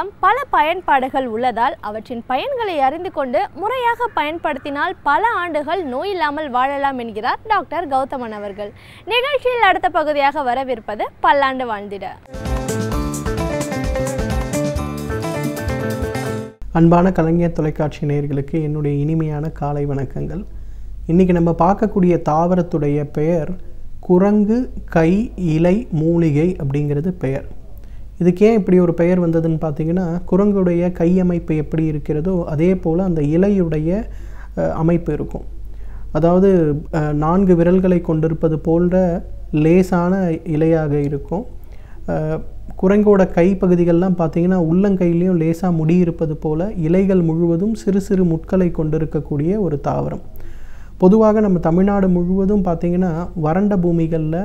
மூலம் பல பயன்பாடுகள் உள்ளதால் அவற்றின் பயன்களை அறிந்து கொண்டு முறையாக பயன்படுத்தினால் பல ஆண்டுகள் நோய் இல்லாமல் வாழலாம் என்கிறார் டாக்டர் கௌதமன் அவர்கள். நிகழ்ச்சியில் அடுத்த பகுதியாக வரவிருப்பது பல்லாண்டு வாழ்ந்திட. அன்பான கலைஞர் தொலைக்காட்சி நேயர்களுக்கு என்னுடைய இனிமையான காலை வணக்கங்கள். இன்றைக்கி நம்ம பார்க்கக்கூடிய தாவரத்துடைய பெயர் குரங்கு கை இலை மூலிகை அப்படிங்கிறது பெயர். இதுக்கு ஏன் இப்படி ஒரு பெயர் வந்ததுன்னு பார்த்தீங்கன்னா, குரங்குடைய கை அமைப்பு எப்படி இருக்கிறதோ அதே போல் அந்த இலையுடைய அமைப்பு இருக்கும். அதாவது 4 விரல்களை கொண்டிருப்பது போன்ற லேசான இலையாக இருக்கும். குரங்கோட கை பகுதிகள்லாம் பார்த்திங்கன்னா உள்ளங்கையிலையும் லேசாக முடி இருப்பது போல் இலைகள் முழுவதும் சிறு சிறு முட்களை கொண்டிருக்கக்கூடிய ஒரு தாவரம். பொதுவாக நம்ம தமிழ்நாடு முழுவதும் பார்த்திங்கன்னா வறண்ட பூமிகளில்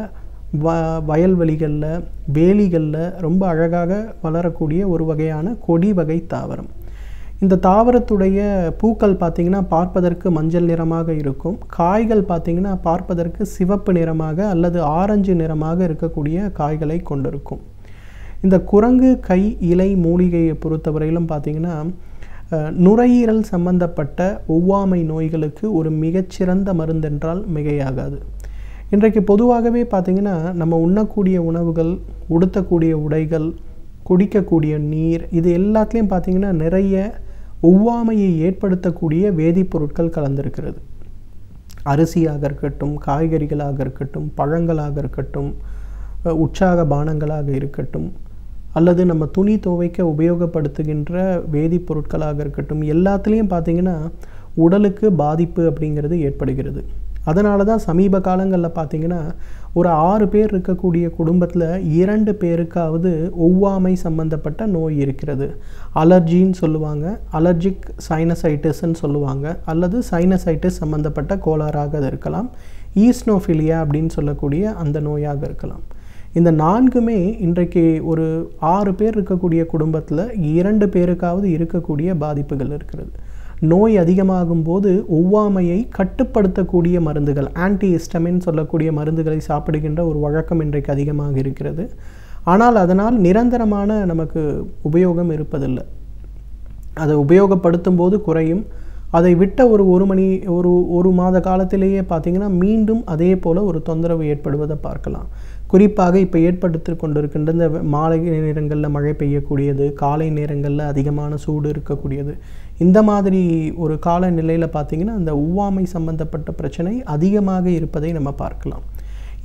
வயல்வெளிகளில் வேலிகளில் ரொம்ப அழகாக வளரக்கூடிய ஒரு வகையான கொடி வகை தாவரம். இந்த தாவரத்துடைய பூக்கள் பார்த்திங்கன்னா பார்ப்பதற்கு மஞ்சள் நிறமாக இருக்கும். காய்கள் பார்த்திங்கன்னா பார்ப்பதற்கு சிவப்பு நிறமாக அல்லது ஆரஞ்சு நிறமாக இருக்கக்கூடிய காய்களை கொண்டிருக்கும். இந்த குரங்கு கை இலை மூலிகையை பொறுத்தவரையிலும் பார்த்திங்கன்னா நுரையீரல் சம்பந்தப்பட்ட ஒவ்வாமை நோய்களுக்கு ஒரு மிகச்சிறந்த மருந்தென்றால் மிகையாகாது. இன்றைக்கு பொதுவாகவே பார்த்திங்கன்னா நம்ம உண்ணக்கூடிய உணவுகள், உடுத்தக்கூடிய உடைகள், குடிக்கக்கூடிய நீர், இது எல்லாத்துலேயும் பார்த்திங்கன்னா நிறைய ஒவ்வாமையை ஏற்படுத்தக்கூடிய வேதிப்பொருட்கள் கலந்திருக்கிறது. அரிசியாக இருக்கட்டும், காய்கறிகளாக இருக்கட்டும், பழங்களாக இருக்கட்டும், உற்சாக பானங்களாக இருக்கட்டும், அல்லது நம்ம துணி துவைக்க உபயோகப்படுத்துகின்ற வேதிப்பொருட்களாக இருக்கட்டும், எல்லாத்துலேயும் பார்த்திங்கன்னா உடலுக்கு பாதிப்பு அப்படிங்கிறது ஏற்படுகிறது. அதனால தான் சமீப காலங்களில் பார்த்திங்கன்னா ஒரு 6 பேர் இருக்கக்கூடிய குடும்பத்தில் 2 பேருக்காவது ஒவ்வாமை சம்பந்தப்பட்ட நோய் இருக்கிறது. அலர்ஜின்னு சொல்லுவாங்க, அலர்ஜிக் சைனசைட்டிஸ்ன்னு சொல்லுவாங்க, அல்லது சைனசைட்டிஸ் சம்பந்தப்பட்ட கோளாறாக அது இருக்கலாம், ஈஸ்னோஃபிலியா அப்படின்னு சொல்லக்கூடிய அந்த நோயாக இருக்கலாம். இந்த 4மே இன்றைக்கு ஒரு 6 பேர் இருக்கக்கூடிய குடும்பத்தில் 2 பேருக்காவது இருக்கக்கூடிய பாதிப்புகள் இருக்கிறது. நோய் அதிகமாகும் போது ஒவ்வாமையை கட்டுப்படுத்தக்கூடிய மருந்துகள், ஆன்டிஹிஸ்டமின் சொல்லக்கூடிய மருந்துகளை சாப்பிடுகின்ற ஒரு வழக்கம் இன்றைக்கு அதிகமாக இருக்கிறது. ஆனால் அதனால் நிரந்தரமான நமக்கு உபயோகம் இருப்பதில்லை. அதை உபயோகப்படுத்தும் போது குறையும். அதை விட்ட ஒரு மாத காலத்திலேயே பார்த்திங்கன்னா மீண்டும் அதே போல் ஒரு தொந்தரவு ஏற்படுவதை பார்க்கலாம். குறிப்பாக இப்போ ஏற்படுத்தி கொண்டிருக்கின்ற இந்த மாலை நேரங்களில் மழை பெய்யக்கூடியது, காலை நேரங்களில் அதிகமான சூடு இருக்கக்கூடியது, இந்த மாதிரி ஒரு காலநிலையில் பார்த்திங்கன்னா அந்த ஒவ்வாமை சம்பந்தப்பட்ட பிரச்சனை அதிகமாக இருப்பதை நம்ம பார்க்கலாம்.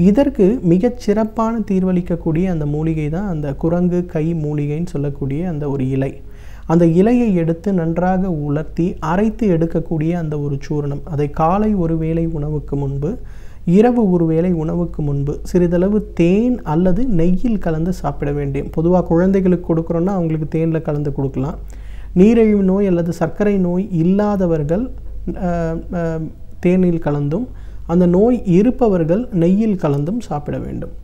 இதற்கு மிகச்சிறப்பான தீர்வளிக்கக்கூடிய அந்த மூலிகை தான் அந்த குரங்கு கை மூலிகைன்னு சொல்லக்கூடிய அந்த ஒரு இலை. அந்த இலையை எடுத்து நன்றாக உலர்த்தி அரைத்து எடுக்கக்கூடிய அந்த ஒரு சூரணம், அதை காலை ஒரு வேளை உணவுக்கு முன்பு, இரவு ஒரு வேளை உணவுக்கு முன்பு சிறிதளவு தேன் அல்லது நெய்யில் கலந்து சாப்பிட வேண்டும். பொதுவாக குழந்தைகளுக்கு கொடுக்குறோன்னா அவங்களுக்கு தேனில் கலந்து கொடுக்கலாம். நீரிழிவு நோய் அல்லது சர்க்கரை நோய் இல்லாதவர்கள் தேனில் கலந்தும், அந்த நோய் இருப்பவர்கள் நெய்யில் கலந்தும் சாப்பிட வேண்டும்.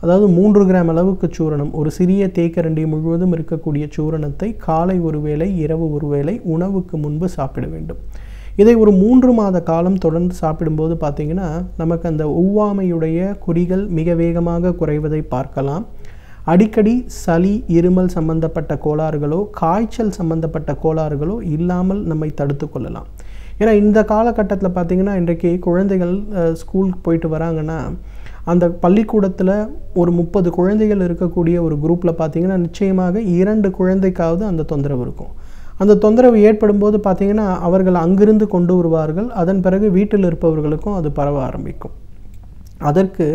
அதாவது 3 கிராம் அளவுக்கு சூரணம், ஒரு சிறிய தேக்கரண்டி முழுவதும் இருக்கக்கூடிய சூரணத்தை காலை ஒரு வேளை இரவு ஒரு வேளை உணவுக்கு முன்பு சாப்பிட வேண்டும். இதை ஒரு 3 மாத காலம் தொடர்ந்து சாப்பிடும்போது பார்த்திங்கன்னா நமக்கு அந்த ஒவ்வாமையுடைய குறிகள் மிக வேகமாக குறைவதை பார்க்கலாம். அடிக்கடி சளி இருமல் சம்பந்தப்பட்ட கோளாறுகளோ காய்ச்சல் சம்பந்தப்பட்ட கோளாறுகளோ இல்லாமல் நம்மை தடுத்து கொள்ளலாம். ஏன்னா இந்த காலகட்டத்தில் பார்த்திங்கன்னா இன்றைக்கு குழந்தைகள் ஸ்கூலுக்கு போயிட்டு வராங்கன்னா அந்த பள்ளிக்கூடத்தில் ஒரு 30 குழந்தைகள் இருக்கக்கூடிய ஒரு குரூப்பில் பார்த்திங்கன்னா நிச்சயமாக 2 குழந்தைக்காவது அந்த தொந்தரவு இருக்கும். அந்த தொந்தரவு ஏற்படும் போது பார்த்திங்கன்னா அவர்கள் அங்கிருந்து கொண்டு வருவார்கள். அதன் பிறகு வீட்டில் இருப்பவர்களுக்கும் அது பரவ ஆரம்பிக்கும். அதற்கு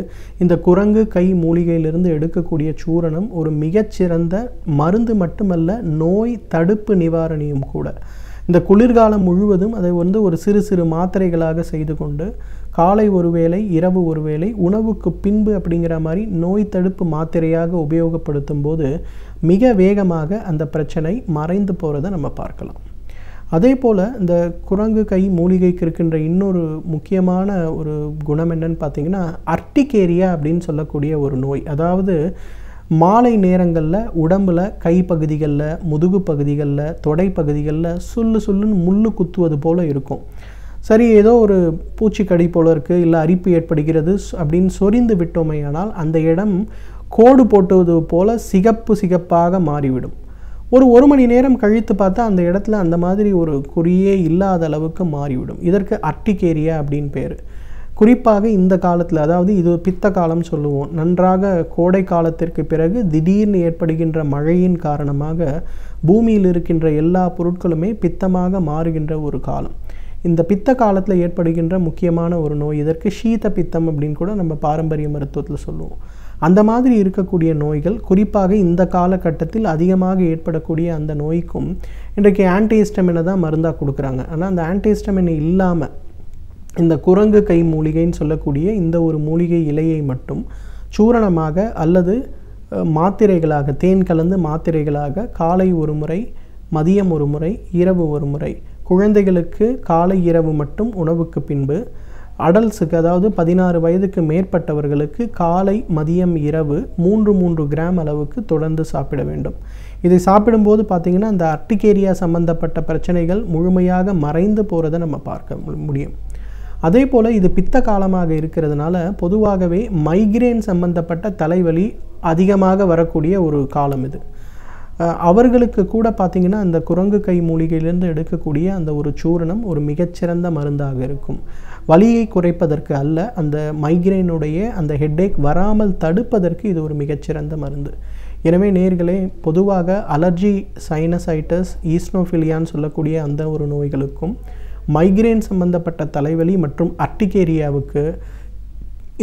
இந்த குரங்கு கை மூலிகையிலிருந்து எடுக்கக்கூடிய சூரணம் ஒரு மிகச்சிறந்த மருந்து மட்டுமல்ல, நோய் தடுப்பு நிவாரணியும் கூட. இந்த குளிர்காலம் முழுவதும் அதை ஒரு சிறு சிறு மாத்திரைகளாக செய்து கொண்டு காலை ஒரு வேளை இரவு ஒரு வேளை உணவுக்கு பின்பு அப்படிங்கிற மாதிரி நோய் தடுப்பு மாத்திரையாக உபயோகப்படுத்தும் போது மிக வேகமாக அந்த பிரச்சனை மறைந்து போகிறத நம்ம பார்க்கலாம். அதே போல் இந்த குரங்கு கை மூலிகைக்கு இருக்கின்ற இன்னொரு முக்கியமான ஒரு குணம் என்னன்னு பார்த்திங்கன்னா அர்டிகேரியா அப்படின்னு சொல்லக்கூடிய ஒரு நோய். அதாவது மாலை நேரங்களில் உடம்பில் கைப்பகுதிகளில், முதுகு பகுதிகளில், தொடை பகுதிகளில் சுள்ளுன்னு முள்ளு குத்துவது போல் இருக்கும். சரி, ஏதோ ஒரு பூச்சிக்கடி போல் இருக்குது, இல்லை அரிப்பு ஏற்படுகிறது அப்படின்னு சொரிந்து விட்டோமேயானால் அந்த இடம் கோடு போட்டுவது போல் சிகப்பாக மாறிவிடும். ஒரு மணி நேரம் கழித்து பார்த்தா அந்த இடத்துல அந்த மாதிரி ஒரு குறியே இல்லாத அளவுக்கு மாறிவிடும். இதற்கு அர்டிகேரியா அப்படின்னு பேர். குறிப்பாக இந்த காலத்தில், அதாவது இது பித்த காலம் சொல்லுவோம், நன்றாக கோடை காலத்திற்கு பிறகு திடீர்னு ஏற்படுகின்ற மழையின் காரணமாக பூமியில் இருக்கின்ற எல்லா பொருட்களுமே பித்தமாக மாறுகின்ற ஒரு காலம். இந்த பித்த காலத்தில் ஏற்படுகின்ற முக்கியமான ஒரு நோய், இதற்கு சீத பித்தம் அப்படின்னு கூட நம்ம பாரம்பரிய மருத்துவத்தில் சொல்லுவோம். அந்த மாதிரி இருக்கக்கூடிய நோய்கள், குறிப்பாக இந்த காலகட்டத்தில் அதிகமாக ஏற்படக்கூடிய அந்த நோய்க்கும் இன்றைக்கு ஆன்டிஹிஸ்டமினை தான் மருந்தாக கொடுக்குறாங்க. ஆனால் அந்த ஆன்டிஹிஸ்டமின் இல்லாமல் இந்த குரங்கு கை மூலிகைன்னு சொல்லக்கூடிய இந்த ஒரு மூலிகை இலையை மட்டும் சூரணமாக அல்லது மாத்திரைகளாக, தேன் கலந்து மாத்திரைகளாக காலை ஒரு முறை, மதியம் ஒரு முறை, இரவு ஒரு முறை, குழந்தைகளுக்கு காலை இரவு மட்டும் உணவுக்கு பின்பு, அடல்ட்ஸுக்கு அதாவது 16 வயதுக்கு மேற்பட்டவர்களுக்கு காலை மதியம் இரவு 3 கிராம் அளவுக்கு தொடர்ந்து சாப்பிட வேண்டும். இதை சாப்பிடும்போது பார்த்திங்கன்னா அந்த அர்டிகேரியா சம்பந்தப்பட்ட பிரச்சனைகள் முழுமையாக மறைந்து போகிறத நம்ம பார்க்க முடியும். அதே போல் இது பித்த காலமாக இருக்கிறதுனால பொதுவாகவே மைக்ரேன் சம்பந்தப்பட்ட தலைவலி அதிகமாக வரக்கூடிய ஒரு காலம் இது. அவர்களுக்கு கூட பார்த்திங்கன்னா அந்த குரங்கு கை மூலிகையிலிருந்து எடுக்கக்கூடிய அந்த ஒரு சூரணம் ஒரு மிகச்சிறந்த மருந்தாக இருக்கும். வலியை குறைப்பதற்கு அல்ல, அந்த மைக்ரேனுடைய அந்த ஹெட்டேக் வராமல் தடுப்பதற்கு இது ஒரு மிகச்சிறந்த மருந்து. எனவே நேயர்களே, பொதுவாக அலர்ஜி, சைனசைட்டஸ், ஈஸ்னோஃபிலியான்னு சொல்லக்கூடிய அந்த ஒரு நோய்களுக்கும், மைக்ரேன் சம்பந்தப்பட்ட தலைவலி மற்றும் அர்டிகேரியாவுக்கு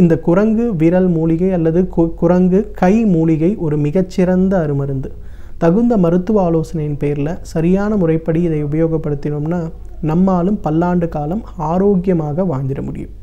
இந்த குரங்கு விரல் மூலிகை அல்லது குரங்கு கை மூலிகை ஒரு மிகச்சிறந்த அருமருந்து. தகுந்த மருத்துவ ஆலோசனையின் பேரில் சரியான முறைப்படி இதை உபயோகப்படுத்தினோம்னா நம்மாலும் பல்லாண்டு காலம் ஆரோக்கியமாக வாழ்ந்திட முடியும்.